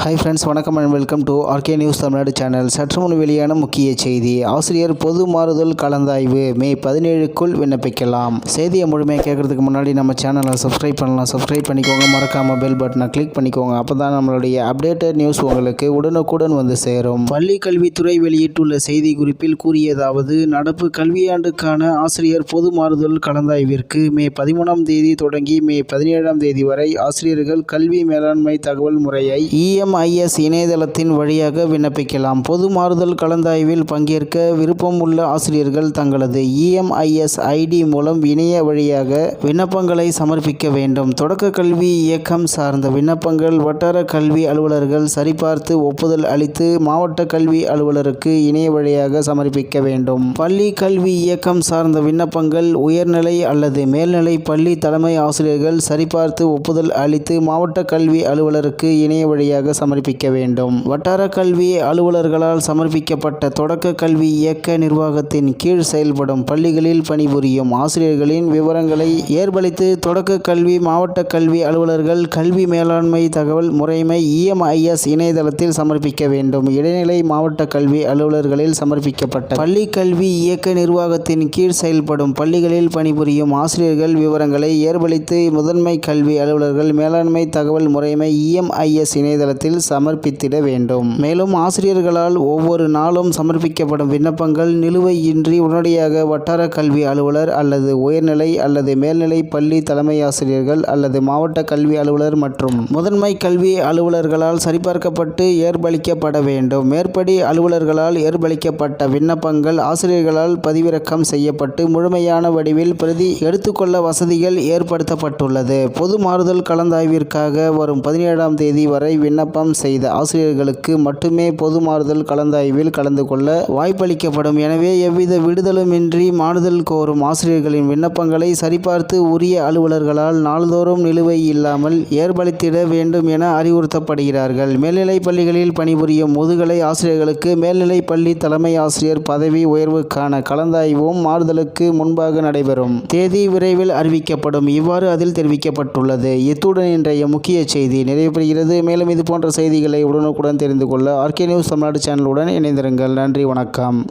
Hi friends, வணக்கம் and welcome to RK news Tamil Nadu channel. சற்று முன் வெளியான முக்கிய செய்தி. ஆசிரியர் பொது மாறுதல் கலந்தாய்வு மே 17க்குள் விண்ணப்பிக்கலாம். செய்தியை முழுமையாக கேட்கறதுக்கு முன்னாடி நம்ம சேனலை சப்ஸ்கிரைப் பண்ணலாம். சப்ஸ்கிரைப் பண்ணிக்கோங்க. மறக்காம பெல் பட்டனை கிளிக் பண்ணிக்கோங்க. அப்போ தான் நம்மளுடைய அப்டேட்டட் நியூஸ் உங்களுக்கு உடனுக்குடன் வந்து சேரும். பள்ளி கல்வித்துறை வெளியிட்டுள்ள செய்தி குறிப்பில் கூறியதாவது: நடப்பு கல்வியாண்டுக்கான ஆசிரியர் பொது மாறுதல் கலந்தாய்விற்கு மே 13ஆம் தேதி தொடங்கி மே 17ஆம் தேதி வரை ஆசிரியர்கள் கல்வி மேலாண்மை தகவல் முறையை EMIS இணையதளத்தின் வழியாக விண்ணப்பிக்கலாம். பொது மாறுதல் கலந்தாய்வில் பங்கேற்க விருப்பம் உள்ள ஆசிரியர்கள் தங்களது EMIS ID மூலம் இணைய வழியாக விண்ணப்பங்களை சமர்ப்பிக்க வேண்டும். தொடக்க கல்வி இயக்கம் சார்ந்த விண்ணப்பங்கள் வட்டார கல்வி அலுவலர்கள் சரிபார்த்து ஒப்புதல் அளித்து மாவட்ட கல்வி அலுவலருக்கு இணைய வழியாக சமர்ப்பிக்க வேண்டும். பள்ளி கல்வி இயக்கம் சார்ந்த விண்ணப்பங்கள் உயர்நிலை அல்லது மேல்நிலை பள்ளி தலைமை ஆசிரியர்கள் சரிபார்த்து ஒப்புதல் அளித்து மாவட்ட கல்வி அலுவலருக்கு இணைய வழியாக சமர்ப்பிக்க வேண்டும். வட்டார கல்வி அலுவலர்களால் சமர்ப்பிக்கப்பட்ட தொடக்க கல்வி இயக்க நிர்வாகத்தின் கீழ் செயல்படும் பள்ளிகளில் பணிபுரியும் ஆசிரியர்களின் விவரங்களை ஏற்பளித்து தொடக்க கல்வி மாவட்ட கல்வி அலுவலர்கள் கல்வி மேலாண்மை தகவல் முறைமை EMIS இணையதளத்தில் சமர்ப்பிக்க வேண்டும். இடைநிலை மாவட்ட கல்வி அலுவலர்களில் சமர்ப்பிக்கப்பட்ட பள்ளி கல்வி இயக்க நிர்வாகத்தின் கீழ் செயல்படும் பள்ளிகளில் பணிபுரியும் ஆசிரியர்கள் விவரங்களை ஏற்பளித்து முதன்மை கல்வி அலுவலர்கள் மேலாண்மை தகவல் முறைமை EMIS இணையதளத்தில் சமர்ப்பித்திட வேண்டும். மேலும் ஆசிரியர்களால் ஒவ்வொரு நாளும் சமர்ப்பிக்கப்படும் விண்ணப்பங்கள் நிலுவையின்றி உடனடியாக வட்டார கல்வி அலுவலர் அல்லது உயர்நிலை அல்லது மேல்நிலை பள்ளி தலைமை ஆசிரியர்கள் அல்லது மாவட்ட கல்வி அலுவலர் மற்றும் முதன்மை கல்வி அலுவலர்களால் சரிபார்க்கப்பட்டு ஏற்பளிக்கப்பட வேண்டும். மேற்படி அலுவலர்களால் ஏற்பளிக்கப்பட்ட விண்ணப்பங்கள் ஆசிரியர்களால் பதிவிறக்கம் செய்யப்பட்டு முழுமையான வடிவில் பிரதி எடுத்துக்கொள்ள வசதிகள் ஏற்படுத்தப்பட்டுள்ளது. பொது மாறுதல் கலந்தாய்விற்காக வரும் 17ஆம் தேதி வரை விண்ணப்பம் செய்த ஆசிரியர்களுக்கு மட்டுமே பொது மாறுதல் கலந்தாய்வில் கலந்து கொள்ள வாய்ப்பளிக்கப்படும். எனவே எவ்வித விடுதலுமின்றி மாறுதல் கோரும் ஆசிரியர்களின் விண்ணப்பங்களை சரிபார்த்து உரிய அலுவலர்களால் நாள்தோறும் நிலுவை இல்லாமல் ஏற்பளித்திட வேண்டும் என அறிவுறுத்தப்படுகிறார்கள். மேல்நிலை பள்ளிகளில் பணிபுரியும் முதுகலை ஆசிரியர்களுக்கு மேல்நிலை பள்ளி தலைமை ஆசிரியர் பதவி உயர்வுக்கான கலந்தாய்வும் மாறுதலுக்கு முன்பாக நடைபெறும் தேதி விரைவில் அறிவிக்கப்படும். இவ்வாறு அதில் தெரிவிக்கப்பட்டுள்ளது. இத்துடன் இன்றைய முக்கிய செய்தி நிறைவு பெறுகிறது. மேலும் இது போன்ற செய்திகளை உடனுக்குடன் தெரிந்து கொள்ள ஆர்கே நியூஸ் தமிழ்நாடு சேனலுடன் இணைந்திருங்கள். நன்றி, வணக்கம்.